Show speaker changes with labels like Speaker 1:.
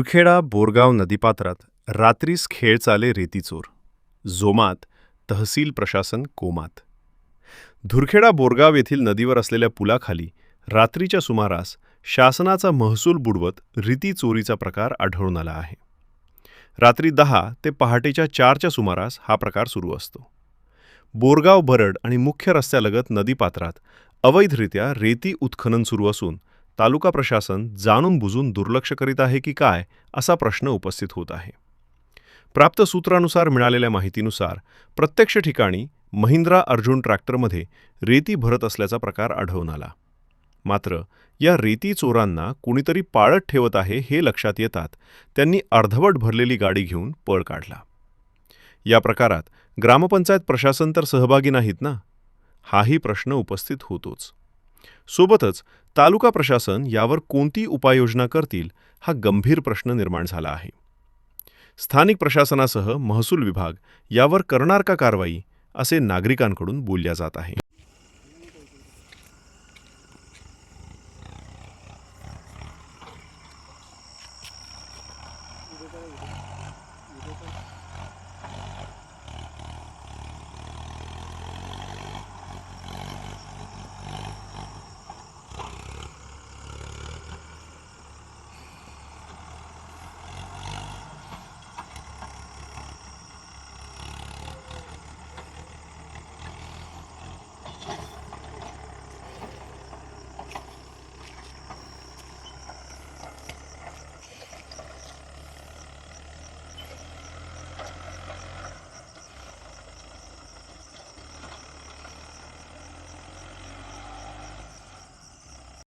Speaker 1: धुरखेडा बोरगाव नदीपात्रात रात्रीस खेळ चाले रेतीचोर. जोमात तहसील प्रशासन कोमात. धुरखेडा बोरगाव येथील नदीवर असलेल्या पुलाखाली रात्रीच्या सुमारास शासनाचा महसूल बुडवत रेती चोरीचा प्रकार आढळून आला आहे. रात्री 10 ते पहाटेच्या 4च्या सुमारास हा प्रकार सुरू असतो. बोरगाव बरड आणि मुख्य रस्त्यालगत नदीपात्रात अवैधरित्या रेती उत्खनन सुरू असून तालुका प्रशासन जाणून बुजून दुर्लक्ष करीत आहे की काय असा प्रश्न उपस्थित होत आहे. प्राप्त सूत्रानुसार मिळालेल्या माहितीनुसार प्रत्यक्ष ठिकाणी महिंद्रा अर्जुन ट्रॅक्टरमध्ये रेती भरत असल्याचा प्रकार आढळून आला. मात्र या रेती चोरांना कुणीतरी पाळत ठेवत आहे हे लक्षात येतात त्यांनी अर्धवट भरलेली गाडी घेऊन पळ काढला. या प्रकारात ग्रामपंचायत प्रशासन तर सहभागी नाहीत ना, हाही प्रश्न उपस्थित होतोच. सोबतच तालुका प्रशासन यावर कोणती उपाययोजना करतील हा गंभीर प्रश्न निर्माण झाला आहे. स्थानिक प्रशासनासह महसूल विभाग यावर करणार का कारवाई असे नागरिकांकडून बोलल्या जात आहे.